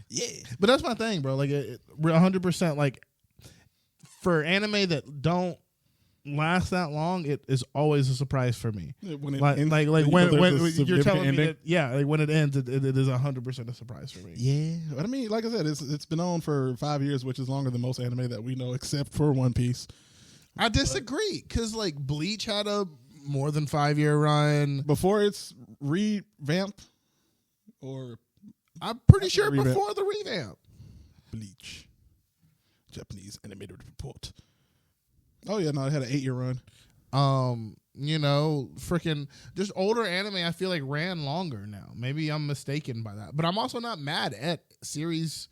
Yeah. But that's my thing, bro. Like, we're 100%. Like, for anime that don't last that long, it is always a surprise for me. When it Like, ends, when you're telling me ending. that, like when it ends, it is 100% a surprise for me. Yeah, but I mean, like I said, it's been on for 5 years, which is longer than most anime that we know, except for One Piece. I disagree because like Bleach had a more than 5-year run Before it's revamped, or I'm pretty sure revamp. before the revamp. Bleach, Japanese animated report. Oh yeah, no, it had an 8-year run. Freaking just older anime I feel like ran longer now. Maybe I'm mistaken by that. But I'm also not mad at series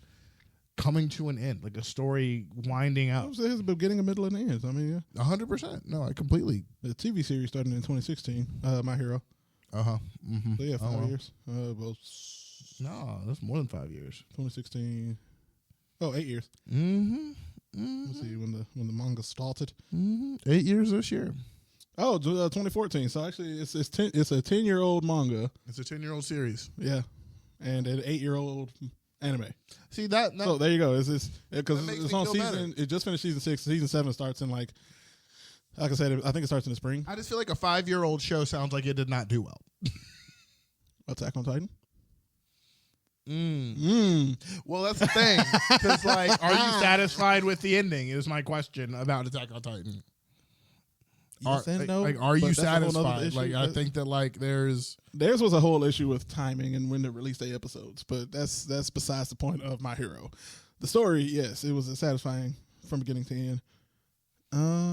coming to an end, like a story winding up. There's a beginning, a middle, and an end. I mean, yeah. 100%. No, I completely. The TV series started in 2016, My Hero. Uh-huh. Mm-hmm. So yeah, 5 years. No, that's more than 5 years. 2016. Oh, 8 years. Mm-hmm. Let's see when the manga started. 8 years this year. Oh, 2014. So actually, it's a 10-year-old manga. It's a 10-year-old series. Yeah, and an 8-year-old anime. See that? So there you go. It's because makes it's me on feel season. better. It just finished season 6. Season 7 starts in like I said, I think it starts in the spring. I just feel like a 5-year-old show sounds like it did not do well. Attack on Titan. Well, that's the thing. Because, like, are you satisfied with the ending? Is my question about Attack on Titan. Yes and no. Are you but that's a whole nother satisfied? issue. Like, I think that like theirs was a whole issue with timing and when to release the episodes, but that's besides the point of My Hero. The story, yes, it was satisfying from beginning to end.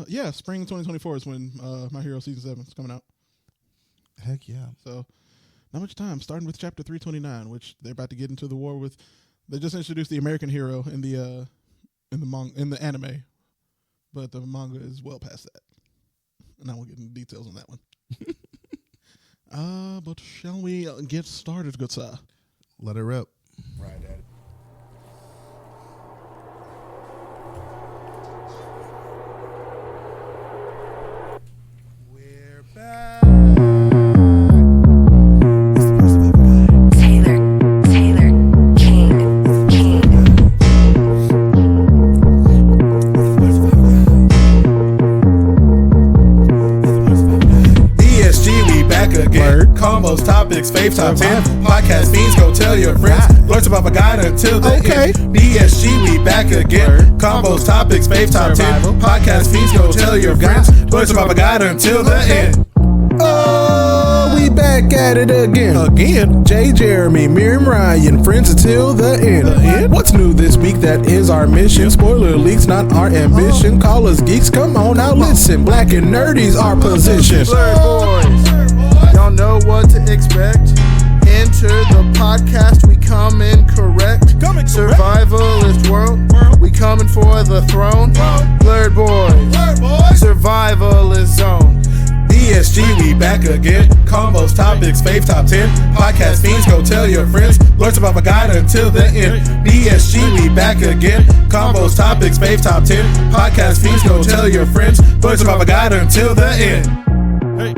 Yeah, spring 2024 is when My Hero season 7 is coming out. Heck yeah. So not much time. Starting with chapter 329, which they're about to get into the war with. They just introduced the American hero in the anime, but the manga is well past that. And I won't get into details on that one. But shall we get started, good sir? Let it rip. Right, Daddy. We're back. Taylor King. ESG, we back again. Combos, topics, fave top 10. Podcast fiends, go tell your friends. Blerd about a guide until the end. ESG, we back again. Combos, topics, fave top 10. Podcast fiends, go tell your friends. Blerd about a guide until the end. Oh, we back at it again. Jay, Jeremy, Miriam, Ryan, friends until the end. What's new this week? That is our mission. Spoiler leaks, not our ambition. Call us geeks, come on now listen. Black and nerdy's our position. Blerd boys. Y'all know what to expect. Enter the podcast, we come in correct. Survivalist world, we coming for the throne. Blerd boys, survivalist zone. ESG, we back again. Combos, topics, fave top 10. Podcast fiends, go tell your friends. Blerd about a guide until the end. ESG, we back again. Combos, topics, fave top 10. Podcast fiends, go tell your friends. Blerd about a guide until the end. Hey,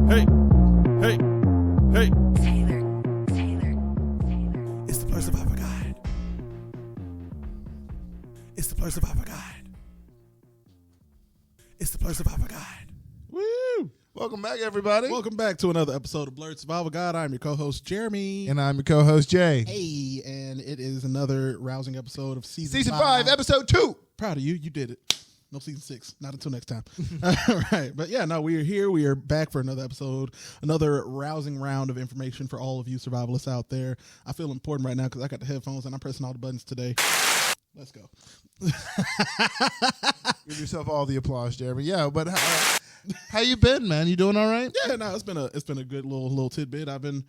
hey, hey, hey. Taylor. It's the Blerd Survivor Guide. It's the Blerd Survivor Guide. It's the Blerd Survivor Guide. Woo! Welcome back, everybody. Welcome back to another episode of Blerd Survival Guide. I'm your co-host, Jeremy. And I'm your co-host, Jay. Hey, and it is another rousing episode of Season 5, Episode 2. Proud of you. You did it. No Season 6. Not until next time. All right. But yeah, no, we are here. We are back for another episode. Another rousing round of information for all of you survivalists out there. I feel important right now because I got the headphones and I'm pressing all the buttons today. Let's go. Give yourself all the applause, Jeremy. Yeah, but how you been, man? You doing all right? Yeah, no, it's been a good little tidbit. I've been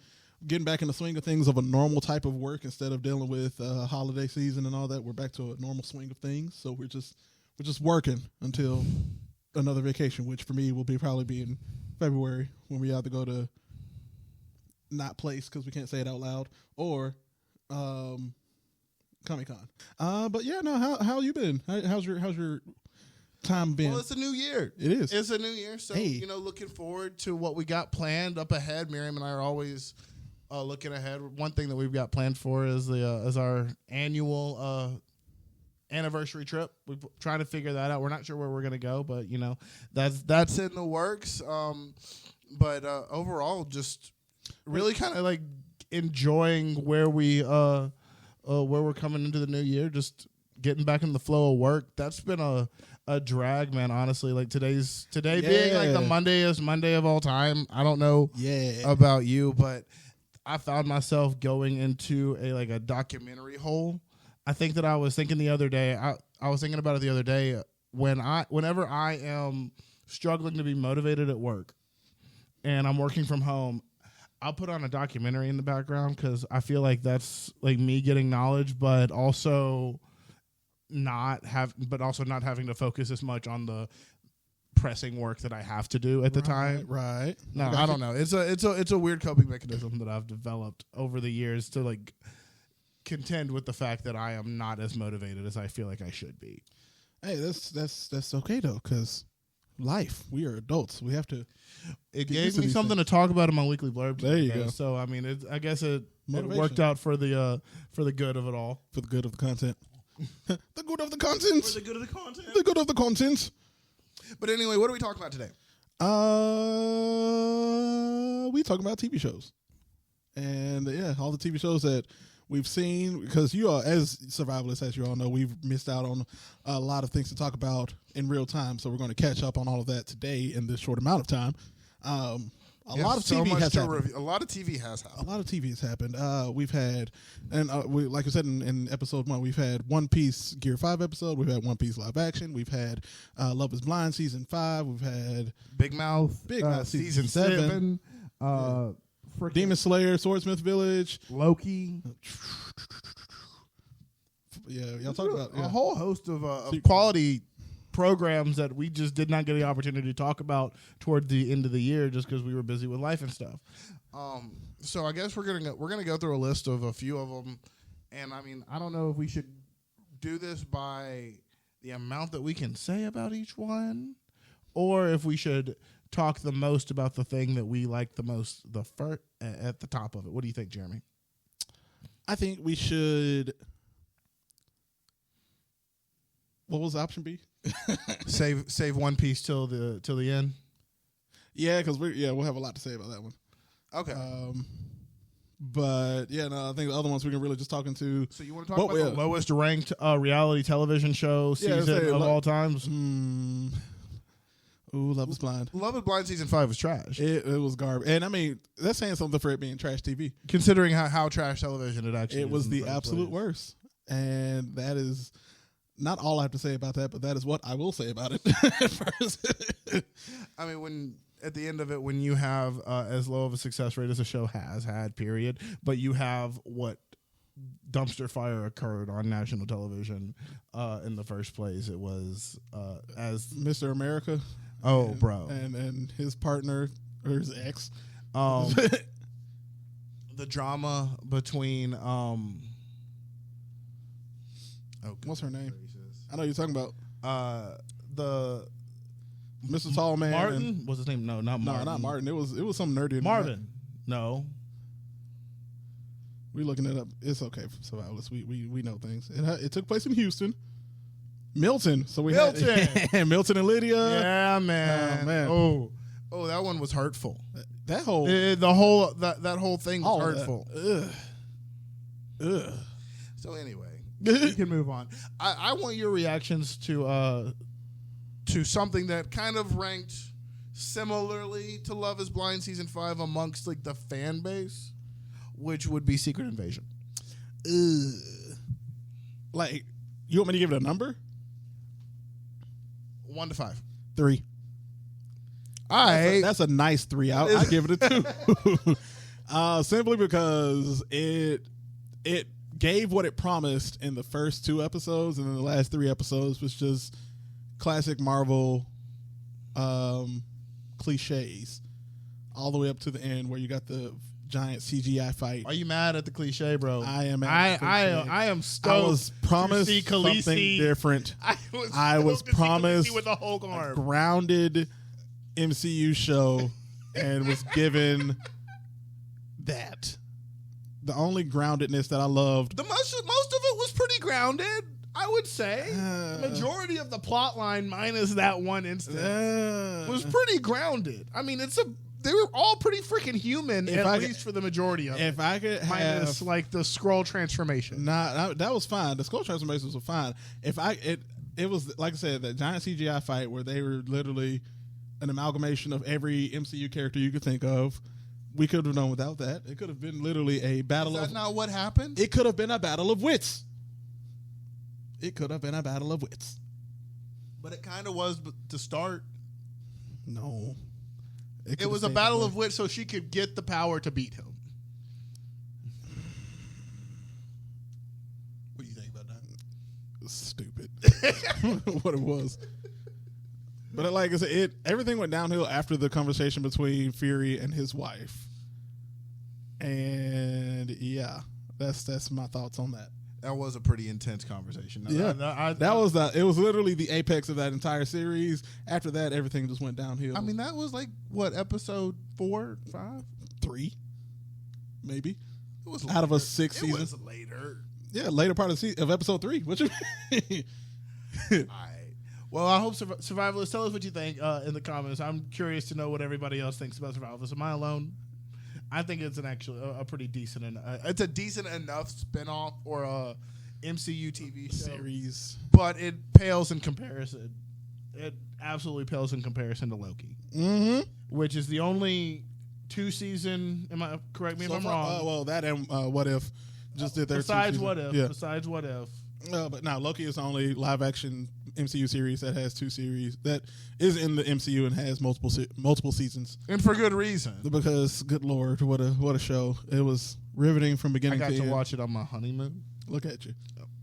getting back in the swing of things of a normal type of work instead of dealing with holiday season and all that. We're back to a normal swing of things. So we're just working until another vacation, which for me will probably be in February when we either go to not place because we can't say it out loud or Comic-Con. But yeah, no, how you been? How's your time been? Well, it's a new year. It is. It's a new year. So, Hey. looking forward to what we got planned up ahead. Miriam and I are always looking ahead, one thing that we've got planned for is our annual anniversary trip. We're trying to figure that out. We're not sure where we're gonna go, but that's in the works. But overall, just really kind of like enjoying where we're coming into the new year. Just getting back in the flow of work. That's been a drag, man. Honestly, like today being like the Mondayest Monday of all time. I don't know about you, but I found myself going into a documentary hole. I think that I was thinking the other day. I was thinking about it the other day whenever I am struggling to be motivated at work, and I'm working from home. I'll put on a documentary in the background because I feel like that's like me getting knowledge, but also not having to focus as much on the pressing work that I have to do at the time. Right. No, I don't know. It's a weird coping mechanism that I've developed over the years to like contend with the fact that I am not as motivated as I feel like I should be. Hey, that's okay though, because life. We are adults. We have to. It gave me something to talk about in my weekly blurb. There you go. So I mean, I guess it worked out for the good of it all. For the good of the content. The good of the content. For the good of the content. The good of the content. But anyway, what are we talking about today? We talking about TV shows, and all the TV shows that we've seen, because you are, as survivalists, as you all know, we've missed out on a lot of things to talk about in real time. So we're going to catch up on all of that today in this short amount of time. A lot of TV has happened. A lot of TV has happened. A lot of TV has happened. We've had, and like I said in episode 1, we've had One Piece Gear 5 episode. We've had One Piece live action. We've had Love is Blind season 5. We've had Big Mouth season 7. Demon Slayer, Swordsmith Village, Loki. Yeah, y'all talk about a whole host of quality programs that we just did not get the opportunity to talk about toward the end of the year just because we were busy with life and stuff. So I guess we're gonna go through a list of a few of them, and I mean, I don't know if we should do this by the amount that we can say about each one, or if we should talk the most about the thing that we like the most, at the top of it. What do you think, Jeremy? I think we should. What was option B? save One Piece till the end. Yeah, because we'll have a lot to say about that one. Okay. But I think the other ones we can really just talk into. So you want to talk about the lowest ranked reality television show season of all times? Ooh, Love is Blind. Love is Blind season 5 was trash. It was garbage, and I mean that's saying something for it being trash TV, considering how trash television it actually. It was the absolute worst, and that is not all I have to say about that, but that is what I will say about it. First. I mean, when at the end of it, when you have as low of a success rate as a show has had, period, but you have what dumpster fire occurred on national television in the first place. It was as Mr. America. Oh, bro. And his partner, or his ex. The drama between... what's her name? I know you're talking about. The... Mr. Tall Man. Martin? What's his name? No, not Martin. No, not Martin. It was some nerdy. Marvin. No. We're looking it up. It's okay, survivalists. We know things. It took place in Houston. Milton. So we had Milton and Lydia. Yeah, man. Oh, man. Oh, that one was hurtful. That whole that whole thing was hurtful. Ugh. So anyway, we can move on. I want your reactions to something that kind of ranked similarly to Love is Blind season 5 amongst like the fan base, which would be Secret Invasion. Like, you want me to give it a number? 1 to 5. 3. That's a nice 3. I give it a 2. Simply because it gave what it promised in the first 2 episodes, and then the last 3 episodes was just classic Marvel cliches, all the way up to the end where you got the giant CGI fight. Are you mad at the cliche, bro? I am. I am stoked. I was promised to see Khaleesi. Something different. I was promised with a Hulk arm. A grounded MCU show, and was given that. the only groundedness that I loved. The most of it was pretty grounded, I would say. The majority of the plot line, minus that one instance, was pretty grounded. I mean, they were all pretty freaking human, least for the majority of it. If I could minus have, like the scroll transformation. that was fine. The scroll transformations were fine. It was like I said, that giant CGI fight where they were literally an amalgamation of every MCU character you could think of. We could have done without that. It could have been literally a battle Is that not what happened? It could have been a battle of wits. It could have been a battle of wits. But it kind of was to start. No. It was a battle of wits so she could get the power to beat him. What do you think about that? Stupid. What it was. But like I said, everything went downhill after the conversation between Fury and his wife. And yeah, that's my thoughts on that. That was a pretty intense conversation. It was literally the apex of that entire series. After that, everything just went downhill. I mean, that was like what, episode 4, 5, 3, maybe. It was out of a 6 season. It was later. Yeah, later part of episode 3. What you mean? All right. Well, I hope Survivalists, tell us what you think in the comments. I'm curious to know what everybody else thinks about Survivalists. Am I alone? I think it's a pretty decent and it's a decent enough spinoff or a MCU TV show. Series, but it pales in comparison. It absolutely pales in comparison to Loki, which is the only 2-season. Correct me if I'm wrong. Well, that and What If just did their besides 2 What If. Yeah. Besides What If. But now Loki is the only live action MCU series that has 2 series that is in the MCU and has multiple seasons, and for good reason. Because good lord, what a show! It was riveting from beginning to end. I got to watch it on my honeymoon. Look at you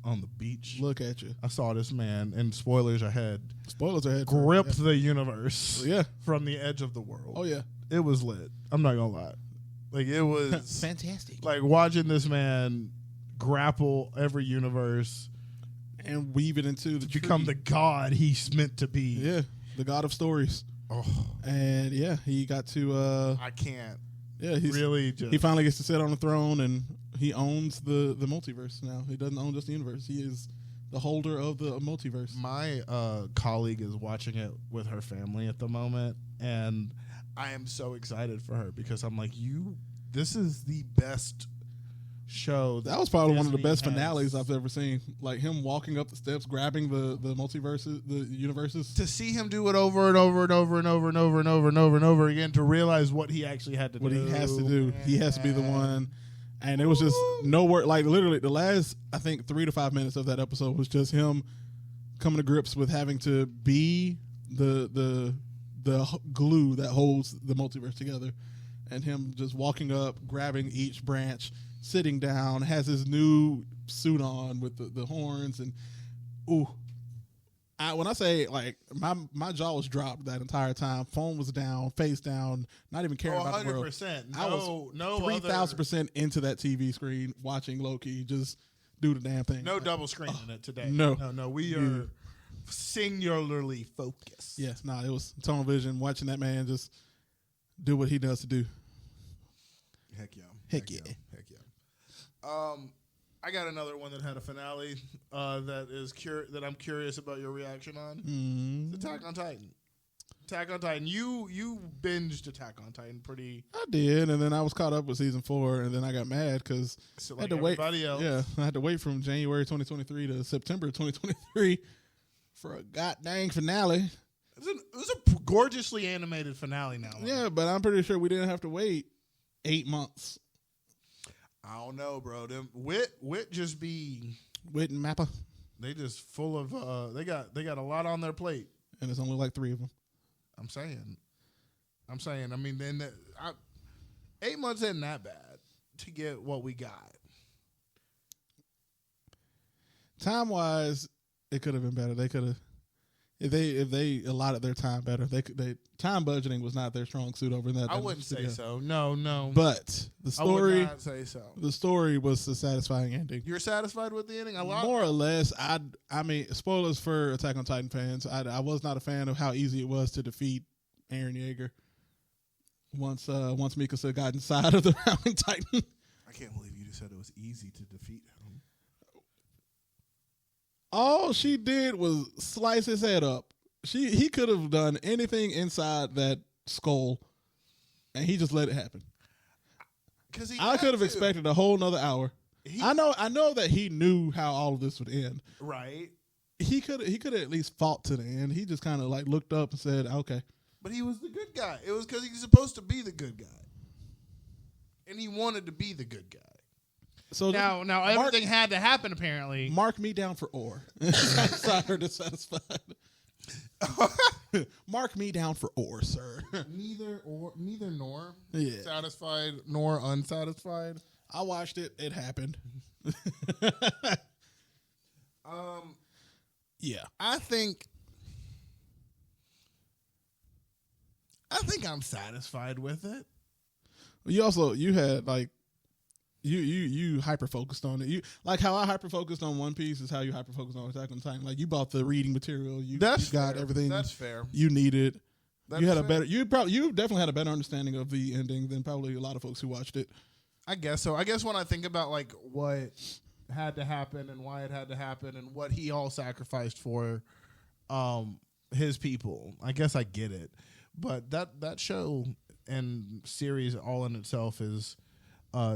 on the beach. Look at you. I saw this man, and spoilers ahead. Gripped the universe. Yeah, from the edge of the world. Oh yeah, it was lit. I'm not gonna lie, like it was fantastic. Like watching this man grapple every universe and weave it into the become the god he's meant to be. Yeah, the god of stories. Oh, and yeah, he got to. I can't. Yeah, he finally gets to sit on the throne, and he owns the multiverse now. He doesn't own just the universe. He is the holder of the multiverse. My colleague is watching it with her family at the moment, and I am so excited for her because I'm like, this is the best show. That was probably one of the best finales I've ever seen. Like him walking up the steps, grabbing the multiverses, the universes. To see him do it over and over and over and over and over and over and over and over again, to realize what he actually had to do. What he has to do. He has to be the one. And it was just no word. Like literally the last, I think, 3 to 5 minutes of that episode was just him coming to grips with having to be the glue that holds the multiverse together. And him just walking up, grabbing each branch, sitting down, has his new suit on with the horns, and when I say like my jaw was dropped that entire time, phone was down, face down, not even caring about the world. 100%. I was 3,000% into that TV screen watching Loki just do the damn thing. No double screening it today. No. We are singularly focused. Yes, it was tunnel vision watching that man just do what he does to do. Heck yeah. Heck yeah. I got another one that had a finale that I'm curious about your reaction on. Attack on Titan. Attack on Titan. You binged Attack on Titan pretty. I did, and then I was caught up with season 4, and then I got mad because I had to wait. Else. Yeah, I had to wait from January 2023 to September 2023 for a goddamn finale. It was a gorgeously animated finale now. Yeah, but I'm pretty sure we didn't have to wait 8 months. I don't know, bro. Them Wit just be Wit and Mappa. They just full of they got a lot on their plate, and it's only like 3 of them. I'm saying. I mean, then 8 months isn't that bad to get what we got. Time wise, it could have been better. They could have. If they allotted their time better, they time budgeting was not their strong suit over in that. I wouldn't say so. No. But the story, I would not say so. The story was a satisfying ending. You're satisfied with the ending? More or less. I mean, spoilers for Attack on Titan fans. I was not a fan of how easy it was to defeat Eren Yeager once Mikasa got inside of the Howling Titan. I can't believe you just said it was easy to defeat him. All she did was slice his head up. He could have done anything inside that skull, and he just let it happen. I could have expected a whole nother hour. I know that he knew how all of this would end. Right. He could have at least fought to the end. He just kind of like looked up and said, "Okay." But he was the good guy. It was because he's supposed to be the good guy, and he wanted to be the good guy. So now everything had to happen apparently. Mark me down for or. Sorry, dissatisfied. Mark me down for or, sir. Neither nor. Yeah. Satisfied nor unsatisfied. I watched it. It happened. Yeah. I think I'm satisfied with it. You had like you hyper focused on it. You like how I hyper focused on One Piece is how you hyper focused on Attack on Titan. Like you bought the reading material. You got fair. everything. That's fair. You needed. That's you had fair. a better. You definitely had a better understanding of the ending than probably a lot of folks who watched it. I guess so. I guess when I think about like what had to happen and why it had to happen and what he all sacrificed for his people, I guess I get it. But that show and series all in itself is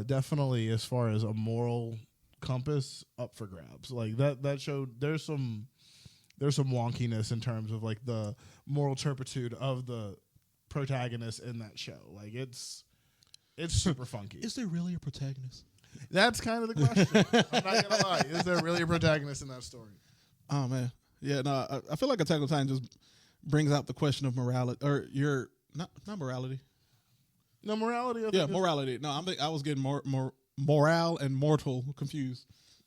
definitely, as far as a moral compass, up for grabs. Like that show, there's some wonkiness in terms of like the moral turpitude of the protagonist in that show. Like it's super funky. Is there really a protagonist? That's kind of the question. I'm not gonna lie. Is there really a protagonist in that story? Oh man, yeah. No, I feel like Attack on Titan just brings out the question of morality, or your not morality. No morality. Yeah, morality. No, I was getting morale and mortal confused.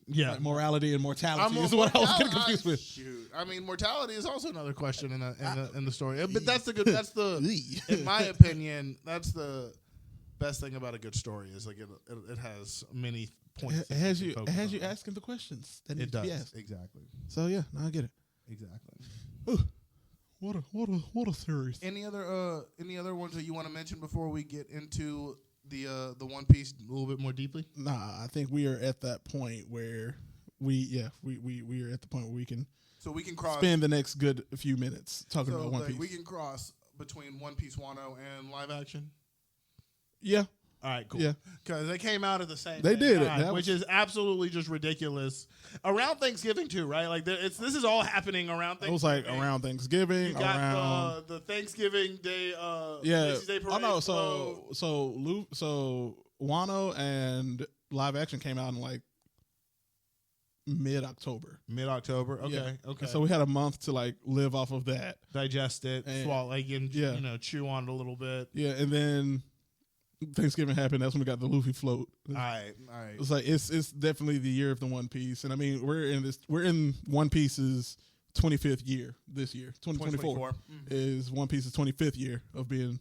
Yeah, like morality and mortality is what I was getting confused with. Shoot, I mean, mortality is also another question in the story. But that's the good. That's the, in my opinion, that's the best thing about a good story is like it has many points. It has you asking the questions that need to be asked. Exactly. So yeah, no, I get it. Exactly. Ooh, what a series. Any other ones that you want to mention before we get into the One Piece a little bit more deeply? Nah, I think we are at that point where we are at the point where we can cross spend the next good few minutes talking about One Piece. We can cross between One Piece Wano and live action. Yeah. All right, cool. Yeah. Because they came out at the same They did time, it, which is absolutely just ridiculous. Around Thanksgiving too, right? Like this is all happening around Thanksgiving. It was like around Thanksgiving. You got the Thanksgiving Day. Yeah. Day parade. Oh no. So Wano and live action came out in like mid-October. Okay. Yeah. Okay. So we had a month to like live off of that, digest it, and swallow, like, and chew on it a little bit. Yeah, and then Thanksgiving happened. That's when we got the Luffy float. All right. It's like it's definitely the year of the One Piece, and I mean we're in One Piece's 25th year this year. 2024 is One Piece's 25th year of being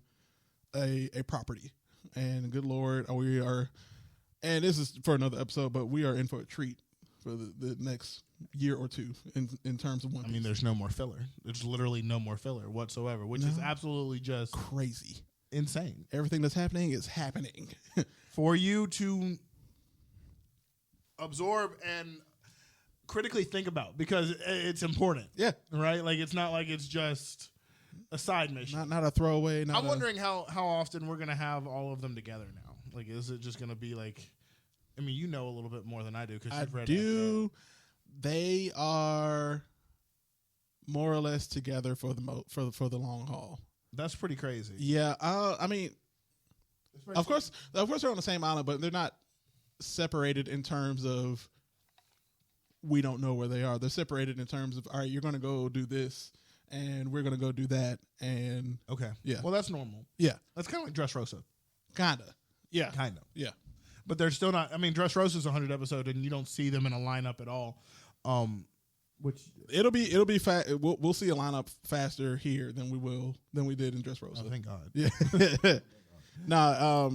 a property. And good Lord, we are. And this is for another episode, but we are in for a treat for the next year or two in terms of One Piece. I mean, there's no more filler. There's literally no more filler whatsoever, which is absolutely just crazy. Insane. Everything that's happening is happening. For you to absorb and critically think about, because it's important. Yeah. Right? Like, it's not like it's just a side mission. Not a throwaway. I'm wondering how often we're going to have all of them together now. Like, is it just going to be like, I mean, you know a little bit more than I do because you've read that. They are more or less together for the long haul. That's pretty crazy. Yeah, I mean, of course they're on the same island, but they're not separated in terms of we don't know where they are. They're separated in terms of, all right, you're going to go do this, and we're going to go do that, and okay, yeah. Well, that's normal. Yeah, that's kind of like Dressrosa. Kinda. Yeah. Kind of. Yeah. But they're still not. I mean, Dressrosa's a 100 episode, and you don't see them in a lineup at all. Which it'll be we'll see a lineup faster here than we did in Dressrosa. Oh, thank God. Yeah. I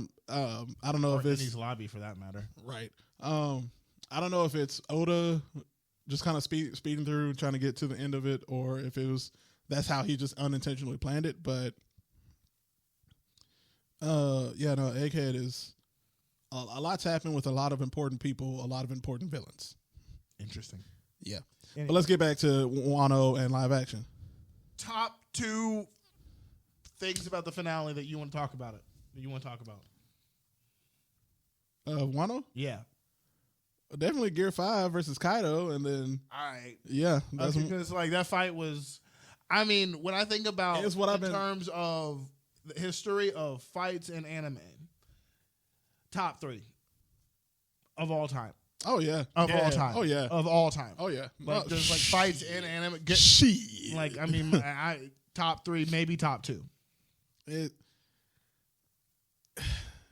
don't know if it's Eni's Lobby for that matter. Right. I don't know if it's Oda just kind of speeding through trying to get to the end of it, or if that's how he just unintentionally planned it. But Egghead is a lot's happened with a lot of important people, a lot of important villains. Interesting. Yeah. But let's get back to Wano and live action. Top 2 things about the finale that you want to talk about Wano? Yeah. Definitely Gear 5 versus Kaido, and then All right. yeah, that's Because like that fight was, I mean, when I think about It's what I've been- terms of the history of fights in anime, top 3 of all time. oh yeah, Of Yeah. all time. Oh yeah, Of all time. oh yeah. Like there's like fights in anime. Shit. Like I mean, I top 3, maybe top 2. It,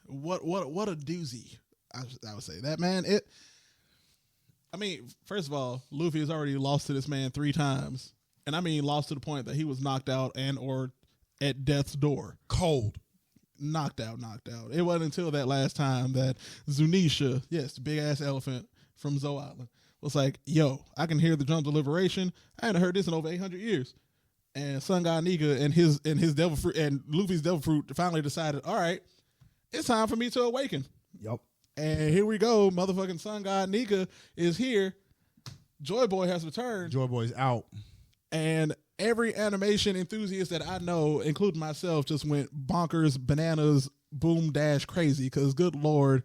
what a doozy. I would say that, man. I mean, first of all, Luffy has already lost to this man 3 times, and I mean lost to the point that he was knocked out and or at death's door. Cold. Knocked out. It wasn't until that last time that Zunisha, yes, the big ass elephant from Zoe Island, was like, "Yo, I can hear the drums of liberation. I hadn't heard this in over 800 years." And Sun God Nika and his devil fruit and Luffy's devil fruit finally decided, all right, it's time for me to awaken. Yep. And here we go, motherfucking Sun God Nika is here. Joy Boy has returned, Joy Boy's out. and every animation enthusiast that I know, including myself, just went bonkers, bananas, boom dash crazy. Because good lord,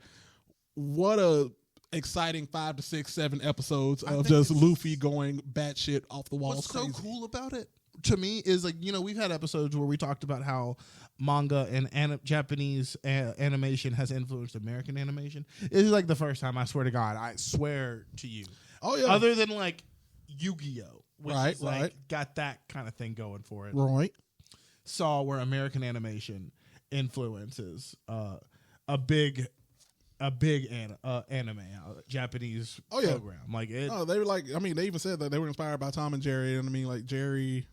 what a exciting 5 to 6, 7 episodes of just Luffy going batshit off the walls. What's crazy. so cool about it to me is like, you know, we've had episodes where we talked about how manga and Japanese animation has influenced American animation. This is like the first time, I swear to God, I swear to you. Oh yeah, Other than like Yu-Gi-Oh, which Right, is like right. got that kind of thing going for it. right. Saw where American animation influences a big anime, Japanese Oh, yeah. program. Like it. Oh, they were like, I mean, they even said that they were inspired by Tom and Jerry, and I mean, like Jerry,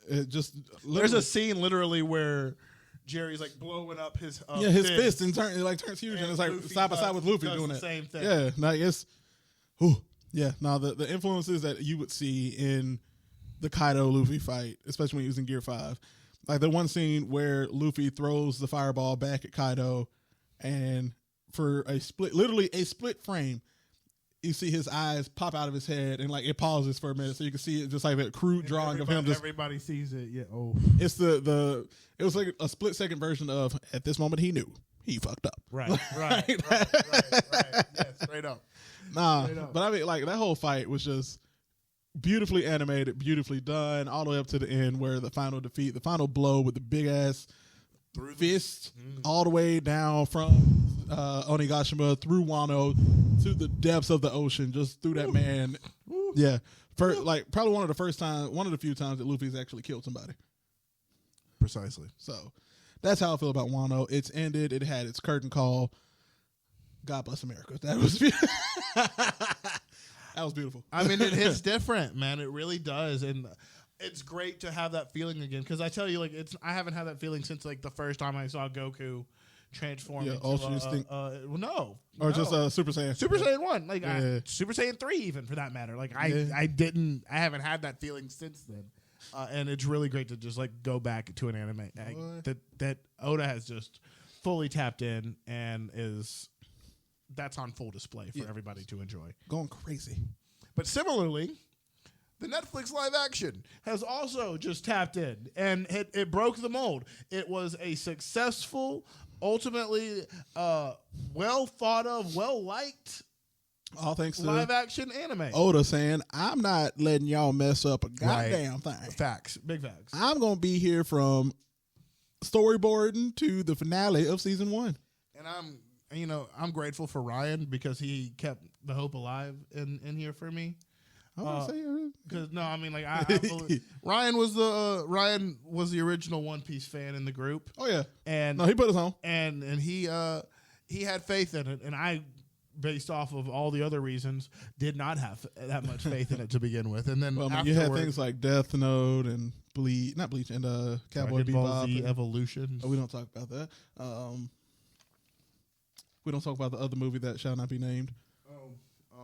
it just There's literally- a scene literally where Jerry's like blowing up his his fist and turns huge, and it's like Luffy side by side with Luffy does doing the that. same thing. Yeah, like it's, whew, yeah. Now the influences that you would see in the Kaido Luffy fight, especially when he was in Gear 5, like the one scene where Luffy throws the fireball back at Kaido, and for literally a split frame, you see his eyes pop out of his head, and like it pauses for a minute, so you can see it just like a crude drawing of him. Just Everybody sees it. Yeah. Oh. it's it was like a split second version of at this moment he knew he fucked up. Right. Right. right. Yeah, straight up. Nah, Straight up. but I mean, like that whole fight was just beautifully animated, beautifully done, all the way up to the end where the final defeat, the final blow with the big ass fist all the way down from Onigashima through Wano to the depths of the ocean, just through that man. Yeah, like probably one of the few times that Luffy's actually killed somebody. Precisely. So that's how I feel about Wano. It's ended. It had its curtain call. God bless America. That was that was beautiful. I mean, it hits different, man. It really does, and it's great to have that feeling again. Because I tell you, like, I haven't had that feeling since like the first time I saw Goku transform. Yeah, into Ultra Instinct. No, Or just Super Saiyan. Super Saiyan 1, like Yeah. Super Saiyan 3, even for that matter. Like I haven't had that feeling since then, and it's really great to just like go back to an anime that Oda has just fully tapped in and that's on full display for everybody to enjoy. Going crazy. But similarly, the Netflix live action has also just tapped in, and it broke the mold. It was a successful, ultimately well thought of, well liked All thanks to live action anime. Oda saying, I'm not letting y'all mess up a goddamn thing. Facts, big facts. I'm going to be here from storyboarding to the finale of season 1. And I'm grateful for Ryan because he kept the hope alive in here for me. I want to say Because no, I mean like I believe, Ryan was the original One Piece fan in the group. Oh yeah, and no, he put us on, and he had faith in it, and I, based off of all the other reasons, did not have that much faith in it to begin with. And then well, I mean, you had things like Death Note and Bleach, and Cowboy Dragon Ball Bebop. Z Evolution. We don't talk about that. We don't talk about the other movie that shall not be named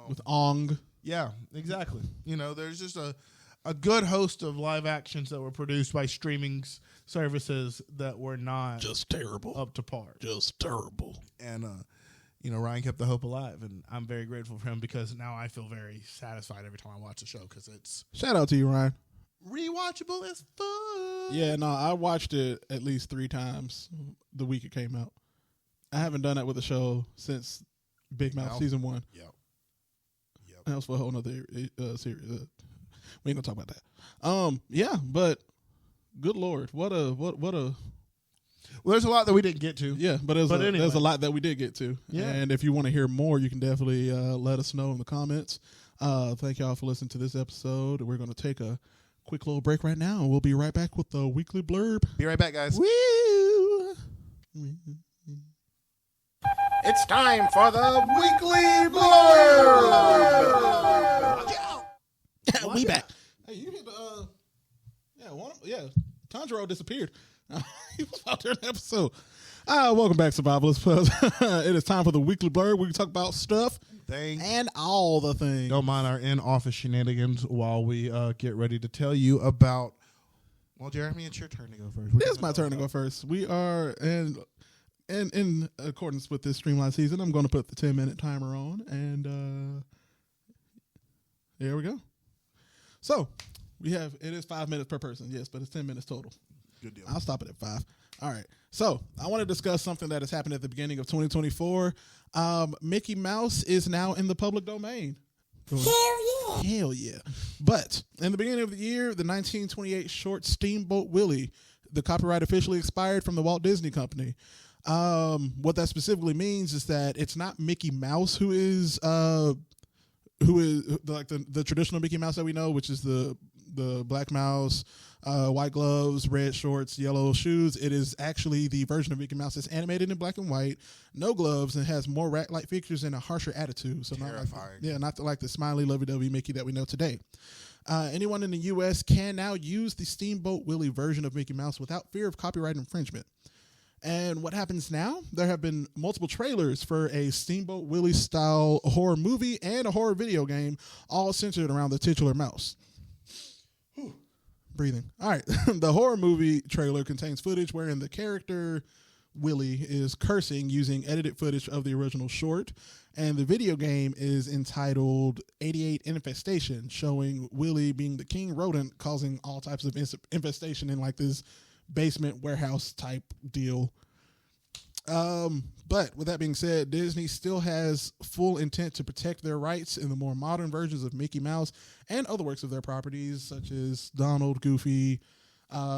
with Ong. Yeah, exactly. There's just a good host of live actions that were produced by streaming services that were not Just terrible. up to par. Just terrible. And Ryan kept the hope alive, and I'm very grateful for him because now I feel very satisfied every time I watch the show because it's Shout out to you, Ryan. rewatchable as fuck. Yeah, no, I watched it at least 3 times the week it came out. I haven't done that with the show since Big Mouth season 1. Yep. That was for a whole nother series. We ain't gonna talk about that. Yeah, but good Lord, what a. Well, there's a lot that we didn't get to. Yeah, but anyway. there's a lot that we did get to. Yeah. And if you want to hear more, you can definitely let us know in the comments. Thank y'all for listening to this episode. We're gonna take a quick little break right now, and we'll be right back with the weekly blurb. Be right back, guys. Woo! It's time for the weekly blurb. We back. Hey, you hit the Tanjiro disappeared. He was out there in the episode. Welcome back, survivalists. It is time for the weekly blurb. We can talk about stuff and all the things. Don't mind our in-office shenanigans while we get ready to tell you about. Well, Jeremy, it's your turn to go first. It's my turn to go first. We are in accordance with this streamlined season. I'm going to put the 10-minute timer on, and there we go. So it is 5 minutes per person, yes, but it's 10 minutes total. Good deal. I'll stop it at 5. All right. So I want to discuss something that has happened at the beginning of 2024. Mickey Mouse is now in the public domain. Hell yeah. But in the beginning of the year, the 1928 short Steamboat Willie, the copyright officially expired from the Walt Disney Company. What that specifically means is that it's not Mickey Mouse who is like the traditional Mickey Mouse that we know, which is the black mouse, white gloves, red shorts, yellow shoes. It is actually the version of Mickey Mouse that's animated in black and white, no gloves, and has more rat-like features and a harsher attitude. So terrifying. Not like the smiley, lovey-dovey Mickey that we know today. Anyone in the U.S. can now use the Steamboat Willie version of Mickey Mouse without fear of copyright infringement. And what happens now? There have been multiple trailers for a Steamboat Willie style horror movie and a horror video game, all centered around the titular mouse. Breathing. All right. The horror movie trailer contains footage wherein the character Willie is cursing using edited footage of the original short. And the video game is entitled 88 Infestation, showing Willie being the king rodent causing all types of infestation in like this basement warehouse type deal. But with that being said, Disney still has full intent to protect their rights in the more modern versions of Mickey Mouse and other works of their properties, such as Donald, Goofy,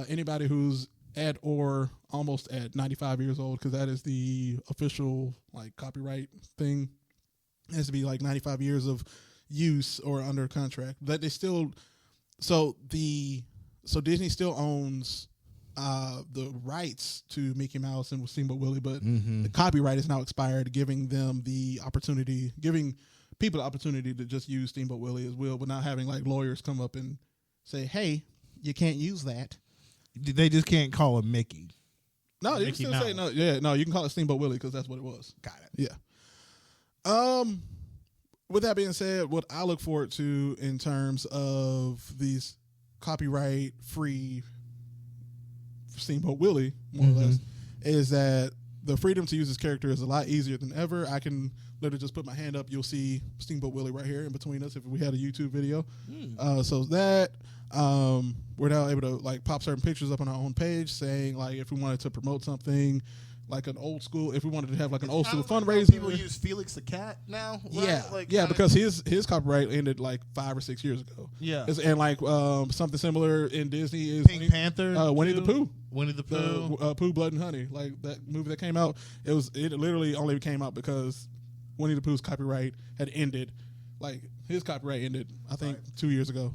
anybody who's at or almost at 95 years old, because that is the official like copyright thing. It has to be like 95 years of use or under contract. That they still, so Disney still owns the rights to Mickey Mouse and Steamboat Willie, but the copyright is now expired, giving people the opportunity to just use Steamboat Willie as well, but not having like lawyers come up and say, "Hey, you can't use that." They just can't call him Mickey. No, you can still say no. Yeah, no, you can call it Steamboat Willie because that's what it was. Got it. Yeah. With that being said, what I look forward to in terms of these copyright-free Steamboat Willie, more or less, is that the freedom to use this character is a lot easier than ever. I can literally just put my hand up. You'll see Steamboat Willie right here in between us if we had a YouTube video. So that we're now able to like pop certain pictures up on our own page saying like if we wanted to promote something like an old school, if we wanted to have like an old school fundraiser. People use Felix the Cat now. Right? Yeah, because his copyright ended like 5 or 6 years ago. Yeah, and like something similar in Disney is Pink Panther, Winnie the Pooh. Winnie the Pooh, Pooh, Blood and Honey, like that movie that came out. It literally only came out because Winnie the Pooh's copyright had ended. Like his copyright ended, I think, 2 years ago.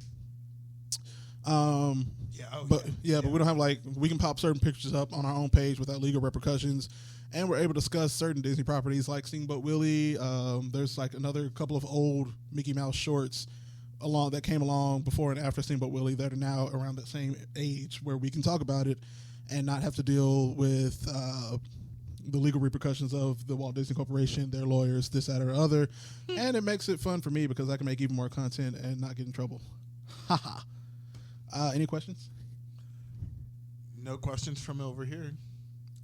But we don't have like we can pop certain pictures up on our own page without legal repercussions, and we're able to discuss certain Disney properties like Steamboat Willie. There's like another couple of old Mickey Mouse shorts that came along before and after Steamboat Willie that are now around that same age where we can talk about it and not have to deal with the legal repercussions of the Walt Disney Corporation, their lawyers, this, that, or other. And it makes it fun for me because I can make even more content and not get in trouble. Haha. Any questions? No questions from over here.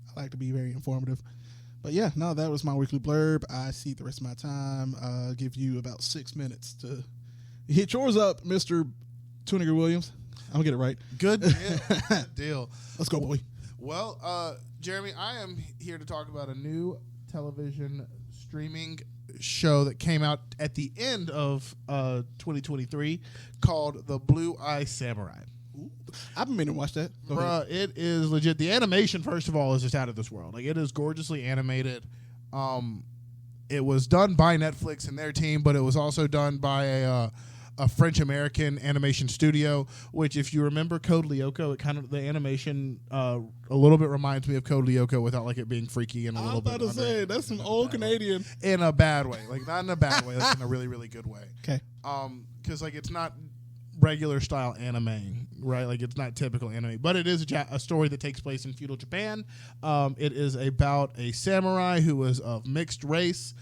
I like to be very informative. But yeah, no, that was my weekly blurb. I see the rest of my time. Give you about 6 minutes to hit yours up, Mr. Tuniger Williams. I'm gonna get it right. Good deal. Good deal. Let's go, boy. Well, Jeremy, I am here to talk about a new television streaming show that came out at the end of 2023 called The Blue Eye Samurai. I've been meaning to watch that. Go Bruh, ahead. it is legit. The animation, first of all, is just out of this world. Like, it is gorgeously animated. It was done by Netflix and their team, but it was also done by a French-American animation studio, which, if you remember Code Lyoko, it kind of, the animation a little bit reminds me of Code Lyoko without like it being freaky and a little bit. I was about to say, that's some old Canadian. In a bad way. Like, not in a bad way, like in a really, really good way. Okay. Because, like, it's not regular style anime, right? Like, it's not typical anime, but it is a story that takes place in feudal Japan. It is about a samurai who was of mixed race,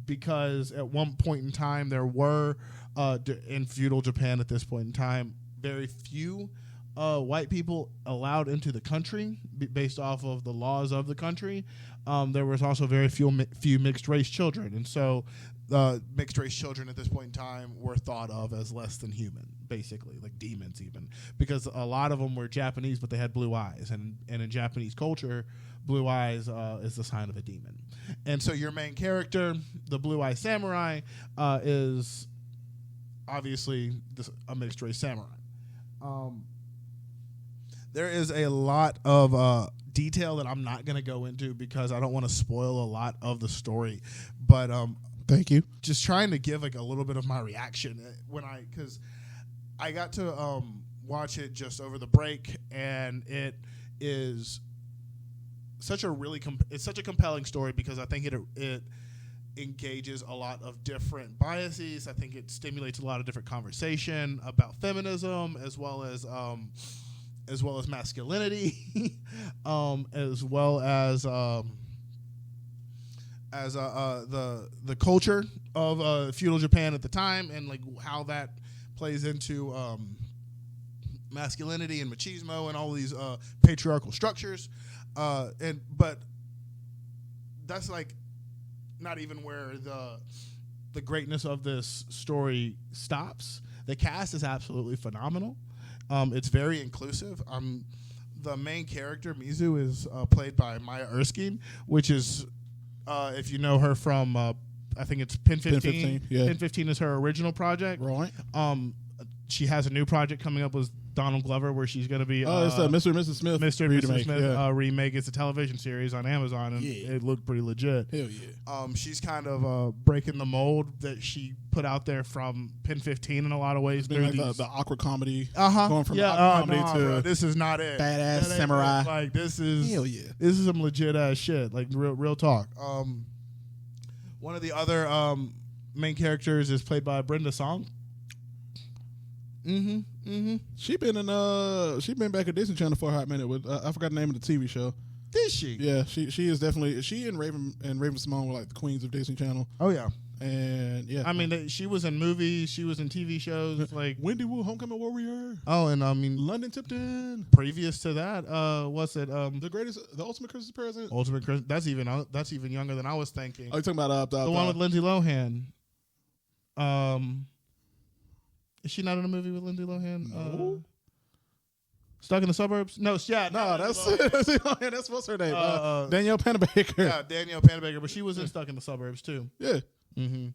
because at one point in time there were in feudal Japan at this point in time very few white people allowed into the country based off of the laws of the country. There was also very few mixed race children, and so mixed race children at this point in time were thought of as less than human, basically, like demons even, because a lot of them were Japanese, but they had blue eyes, and in Japanese culture, blue eyes is the sign of a demon. And so your main character, the Blue Eye Samurai, is obviously a mixed race samurai. There is a lot of detail that I'm not going to go into because I don't want to spoil a lot of the story, but Thank you. just trying to give like a little bit of my reaction because I got to watch it just over the break, and it is such a really it's such a compelling story because I think it engages a lot of different biases. I think it stimulates a lot of different conversation about feminism as well as masculinity, as well as the culture of feudal Japan at the time, and like how that plays into masculinity and machismo and all these patriarchal structures. But that's like not even where the greatness of this story stops. The cast is absolutely phenomenal. It's very inclusive. The main character, Mizu, is played by Maya Erskine, which is, if you know her from, I think it's Pin 15. Pin 15, yeah. Pin 15 is her original project. Right. She has a new project coming up with Donald Glover where she's going to be... it's Mr. and Mrs. Smith. Mr. and Mrs. remake, Smith yeah. remake. It's a television series on Amazon, and it looked pretty legit. Hell yeah. She's kind of breaking the mold that she put out there from Pin 15 in a lot of ways. Like the awkward comedy. Uh-huh. Going from awkward comedy to bro, this is not it. badass That ain't samurai. it. Like, this is... Hell yeah. This is some legit ass shit. Like, real talk. One of the other main characters is played by Brenda Song. She been back at Disney Channel for a hot minute with I forgot the name of the TV show. Did she? Yeah, she is definitely and Raven Simone were like the queens of Disney Channel. Oh yeah. And yeah, I mean, she was in movies, she was in TV shows, like Wendy Wu, Homecoming Warrior. Oh, and I mean, London Tipton. previous to that, what's it? The Ultimate Christmas Present. Ultimate Christmas. That's even younger than I was thinking. Oh, you talking about the one with Lindsay Lohan? Is she not in a movie with Lindsay Lohan? No. Stuck in the Suburbs? No, yeah, No, that's what's her name? Danielle Panabaker. Yeah, Danielle Panabaker, but she was in Stuck in the Suburbs too. Yeah. Mm-hmm.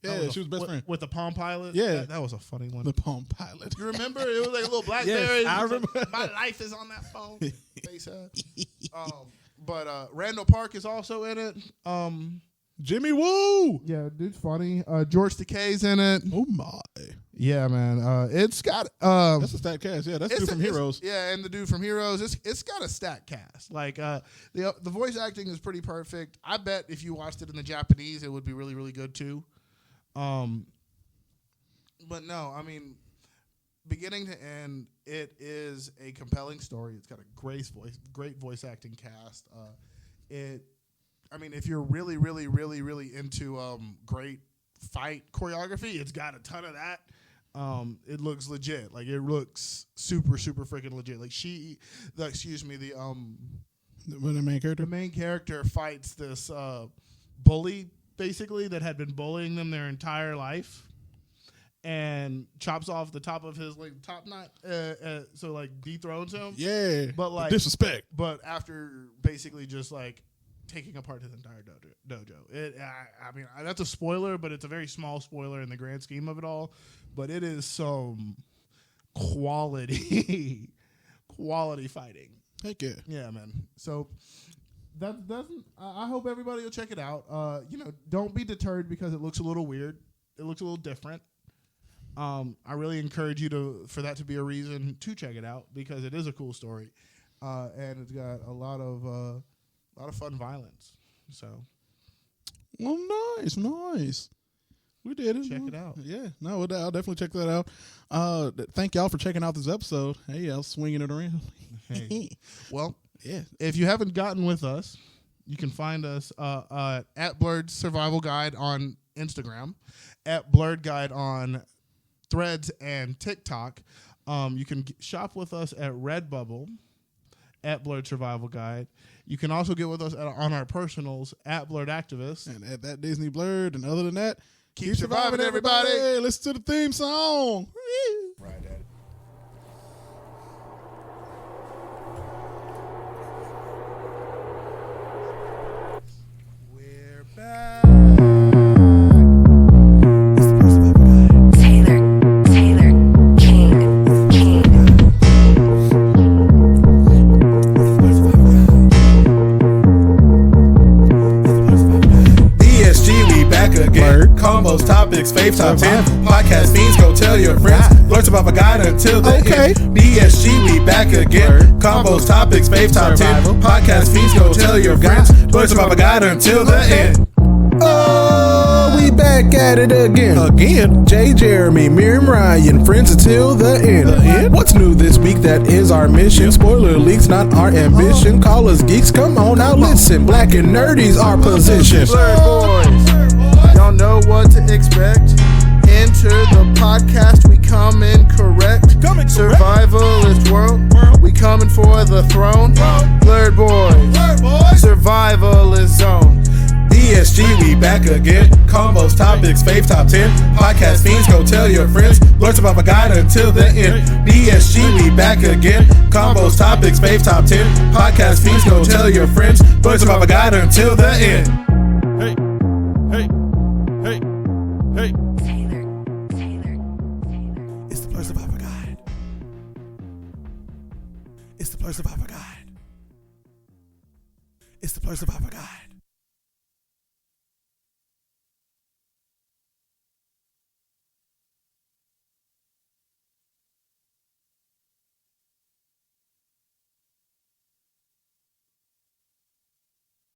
Yeah, she was best friend. With the Palm Pilot? Yeah. That was a funny one. The Palm Pilot. You remember? It was like a little Blackberry. Yes, I remember. My life is on that phone. Face but Randall Park is also in it. Jimmy Woo. Yeah, dude's funny. George Takei's in it. Oh my. Yeah, man. It's got That's a stat cast. Yeah, that's the dude from Heroes. Yeah, and the dude from Heroes. It's got a stat cast. Like the voice acting is pretty perfect. I bet if you watched it in the Japanese, it would be really, really good too. But no, I mean, beginning to end, it is a compelling story. It's got a great voice acting cast. I mean, if you're really, really, really, really into great fight choreography, it's got a ton of that. It looks legit. Like, it looks super, super freaking legit. Like, What, the main character? The main character fights this bully, basically, that had been bullying them their entire life, and chops off the top of his like top knot, so like dethrones him. Yeah, but like disrespect. But after basically just like taking apart his entire dojo. I mean, that's a spoiler, but it's a very small spoiler in the grand scheme of it all. But it is some quality fighting. Heck yeah. Yeah, man. So that's I hope everybody will check it out. Don't be deterred because it looks a little weird. It looks a little different. I really encourage you for that to be a reason to check it out because it is a cool story, and it's got a lot of fun violence. So, well, nice. We did it. Check it out. Yeah, no, I'll definitely check that out. Thank y'all for checking out this episode. Hey, I was swinging it around. Hey. Well, yeah. If you haven't gotten with us, you can find us at Blerd Survival Guide on Instagram, at Blerd Guide on Threads and TikTok. You can shop with us at Redbubble, at Blerd Survival Guide. You can also get with us on our personals at Blerd Activists. And at that Disney Blerd. And other than that, keep surviving, everybody. Hey, listen to the theme song. Right, Daddy. We're back. Taylor King. DSG, we back again. Combos, topics, fave top 10. Podcast fiends, go tell your friends. Learn about a guide until the end. DSG, we back again. Combos, topics, fave top 10. Podcast fiends, go tell your friends. Learn about a guide until the end. Oh, we back at it again. Jay, Jeremy, Miriam, Ryan, friends until the end. What's new this week? That is our mission. Spoiler leaks, not our ambition. Call us geeks, come on now listen. Black and nerdy's our position. Blerd boys, y'all know what to expect. Enter the podcast, we come in correct. Survivalist world, we coming for the throne. Blerd boys, survivalist zone. DSG, we back again. Combos, topics, fave top 10. Podcast fiends, go tell your friends. Learn about a guide until the end. DSG, we back again. Combos, topics, fave top 10. Podcast fiends, go tell your friends. Learn about a guide until the end. Hey. Taylor. It's the Blerd Survival Guide. It's the Blerd Survival Guide. It's the Blerd Survival Guide.